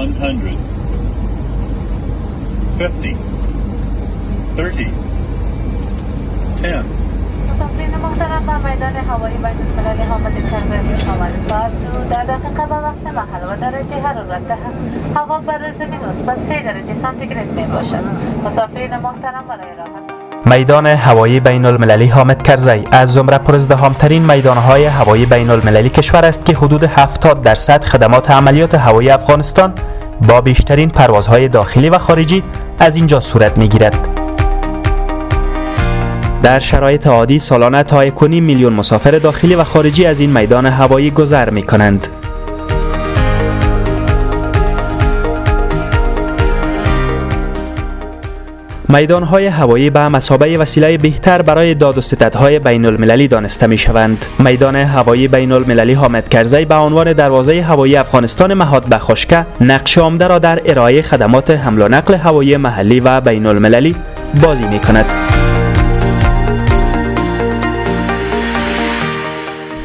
100, 50, 30, 10. مسافرین محترم به میدان هوایی بین‌المللی حامد کرزی خوش آمدید. بعد 2 دقیقه به وقت محل و درجه حرارت هوا برای زمین مثبت 3 درجه سانتیگراد می باشد. مسافرین محترم برای راحت میدان هوایی بین المللی حامد کرزی از زمره پرازدحام‌ترین میدان‌های هوایی بین المللی کشور است که حدود 70% خدمات عملیات هوایی افغانستان با بیشترین پروازهای داخلی و خارجی از اینجا صورت می‌گیرد. در شرایط عادی سالانه تا 1.5 میلیون مسافر داخلی و خارجی از این میدان هوایی گذر می‌کنند. میدان‌های هوایی به مثابه وسیله بهتر برای داد و ستدهای بین المللی دانسته می‌شوند. میدان هوایی بین المللی حامد کرزی به عنوان دروازه هوایی افغانستان مهاد به خشکه نقش عمده را در ارائه خدمات حمل و نقل هوایی محلی و بین المللی بازی می‌کند.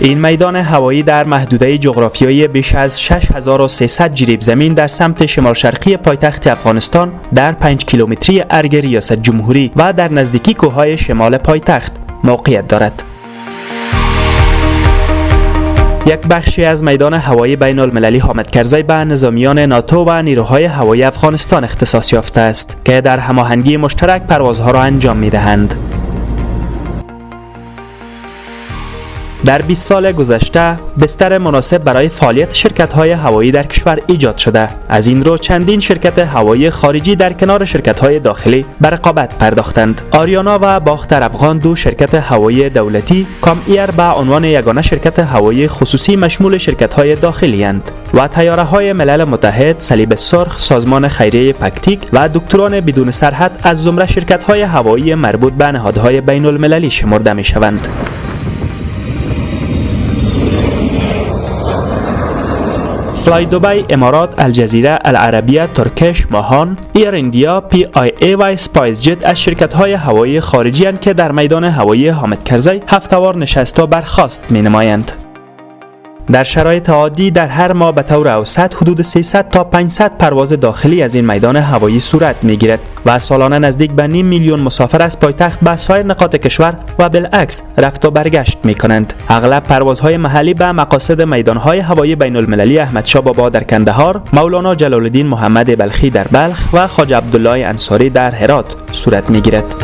این میدان هوایی در محدوده جغرافیایی بیش از 6300 جریب زمین در سمت شمال شرقی پایتخت افغانستان در 5 کیلومتری ارگ ریاست جمهوری و در نزدیکی کوههای شمال پایتخت موقعیت دارد. یک بخشی از میدان هوایی بین المللی حامد کرزی به نظامیان ناتو و نیروهای هوایی افغانستان اختصاص یافته است که در هماهنگی مشترک پروازها را انجام می‌دهند. در 20 سال گذشته بستر مناسب برای فعالیت شرکت‌های هوایی در کشور ایجاد شده. از این رو چندین شرکت هوایی خارجی در کنار شرکت‌های داخلی به رقابت پرداختند. آریانا و باختر افغان 2 شرکت هوایی دولتی کام ایر به عنوان یگانه شرکت هوایی خصوصی مشمول شرکت‌های داخلی اند و طیاره‌های ملل متحد، صلیب سرخ، سازمان خیریه پکتیک و دکتران بدون سرحد از زمره شرکت‌های هوایی مربوط به نهادهای بین‌المللی شمرده می‌شوند. فلای دبی، امارات، الجزیره، العربیه، ترکش، ماهان، ایر اندیا، پی آی ای و اسپایس جت از شرکت‌های هوایی خارجی اند که در میدان هوایی حامد کرزی هفته‌وار نشست و برخاست می‌نمایند. در شرایط عادی در هر ماه به طور اوسط حدود 300 تا 500 پرواز داخلی از این میدان هوایی صورت می‌گیرد و سالانه نزدیک به نیم میلیون مسافر از پایتخت به سایر نقاط کشور و بالعکس رفت و برگشت می‌کنند. اغلب پروازهای محلی به مقاصد میدان‌های هوایی بین‌المللی احمدشاه بابا در کندهار، مولانا جلال الدین محمد بلخی در بلخ و خواجه عبدالله انصاری در هرات صورت می‌گیرد.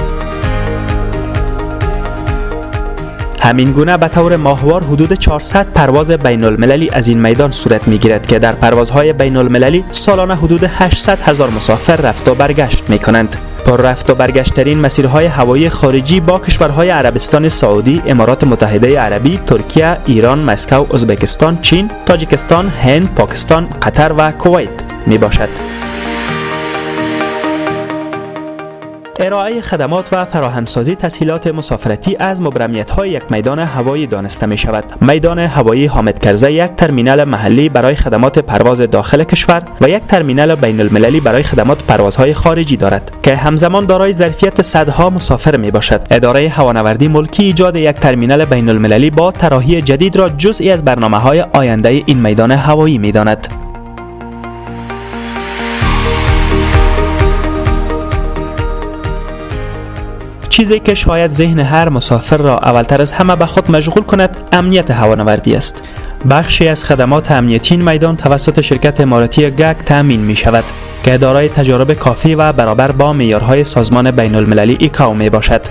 همین گونه به طور ماهوار حدود 400 پرواز بین المللی از این میدان صورت می گیرد که در پروازهای بین المللی سالانه حدود 800,000 مسافر رفت و برگشت می کنند. پر رفت و برگشت ترین مسیرهای هوایی خارجی با کشورهای عربستان سعودی، امارات متحده عربی، ترکیه، ایران، مسکو، ازبکستان، چین، تاجیکستان، هند، پاکستان، قطر و کویت می باشد. ارائه خدمات و فراهمسازی تسهیلات مسافرتی از مبرمیت‌های یک میدان هوایی دانسته می شود. میدان هوایی حامد کرزی یک ترمینال محلی برای خدمات پرواز داخل کشور و یک ترمینال بین المللی برای خدمات پروازهای خارجی دارد که همزمان دارای ظرفیت صدها مسافر می باشد. اداره هوانوردی ملکی ایجاد یک ترمینال بین المللی با طراحی جدید را جزئی از برنامه‌های آینده این میدان هوایی می داند. چیزی که شاید ذهن هر مسافر را اولتر از همه به خود مشغول کند امنیت هوانوردی است. بخشی از خدمات امنیتی این میدان توسط شرکت اماراتی گگ تامین می شود که دارای تجارب کافی و برابر با معیارهای سازمان بین المللی ایکاو می باشد.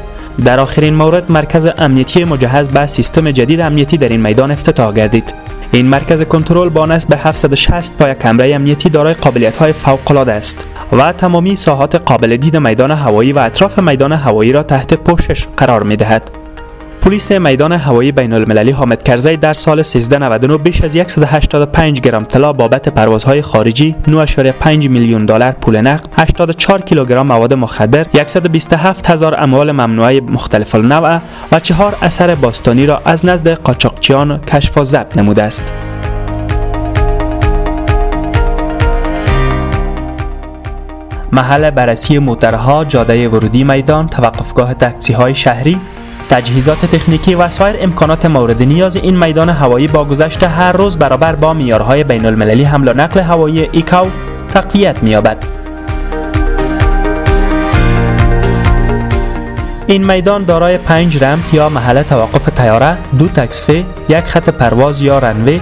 در آخرین مورد مرکز امنیتی مجهز به سیستم جدید امنیتی در این میدان افتتاح گردید. این مرکز کنترل با نصب 760 پایه کمره امنیتی دارای قابلیت‌های فوق‌العاده است و تمامی ساحات قابل دید میدان هوایی و اطراف میدان هوایی را تحت پوشش قرار می‌دهد. پلیس میدان هوایی بین المللی حامد کرزی در سال 1399 بیش از 185 گرم طلا بابت پروازهای خارجی، 9.5 میلیون دلار پول نقد، 84 کیلوگرم مواد مخدر، 127,000 اموال ممنوعه مختلف النوع و 4 اثر باستانی را از نزد قاچاقچیان کشف و ضبط نموده است. محل بررسی موترها، جاده ورودی میدان، توقفگاه تاکسی‌های شهری، تجهیزات تکنیکی و سایر امکانات مورد نیاز این میدان هوایی با گذشت هر روز برابر با معیارهای بین المللی حمل و نقل هوایی ایکاو تقویت می‌یابد. این میدان دارای 5 رمپ یا محل توقف طیاره، 2 تکسفه، 1 خط پرواز یا رنوی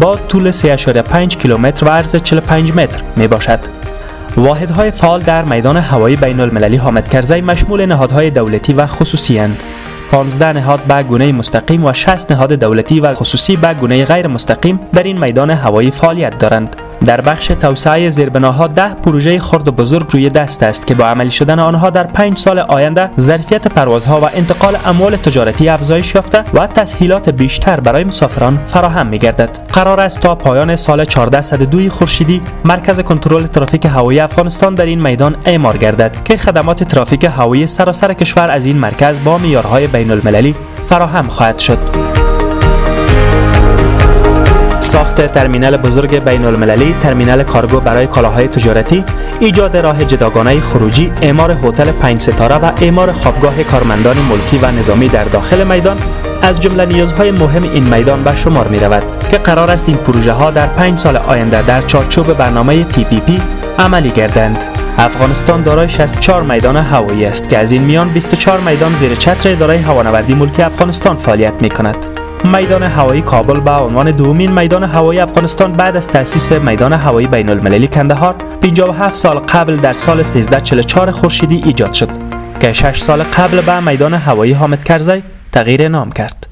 با طول 3.5 کیلومتر و عرض 45 متر می باشد. واحدهای فعال در میدان هوایی بین المللی حامد کرزی مشمول نهادهای دولتی و خصوصی اند. 15 نهاد به گونه مستقیم و 60 نهاد دولتی و خصوصی به گونه غیر مستقیم در این میدان هوایی فعالیت دارند. در بخش توسعه زیربناها 10 پروژه خرد و بزرگ روی دست است که با عملی شدن آنها در 5 سال آینده ظرفیت پروازها و انتقال اموال تجارتی افزایش یافته و تسهیلات بیشتر برای مسافران فراهم می‌گردد. قرار است تا پایان سال 1402 خورشیدی مرکز کنترل ترافیک هوایی افغانستان در این میدان اعمار گردد که خدمات ترافیک هوایی سراسر کشور از این مرکز با معیارهای بین‌المللی فراهم خواهد شد. ساخت ترمینال بزرگ بین المللی، ترمینال کارگو برای کالاهای تجارتی، ایجاد راه جداگانه خروجی، اعمار هتل 5 ستاره و اعمار خوابگاه کارمندان ملکی و نظامی در داخل میدان از جمله نیازهای مهم این میدان به شمار می رود که قرار است این پروژه ها در 5 سال آینده در چارچوب برنامه PPP عملی گردند. افغانستان دارای 64 میدان هوایی است که از این میان 24 میدان زیر چتر اداره هوانوردی ملکی افغانستان فعالیت می کند. میدان هوایی کابل به عنوان دومین میدان هوایی افغانستان بعد از تأسیس میدان هوایی بین المللی کندهار 57 سال قبل در سال 1344 خورشیدی ایجاد شد که 6 سال قبل به میدان هوایی حامد کرزی تغییر نام کرد.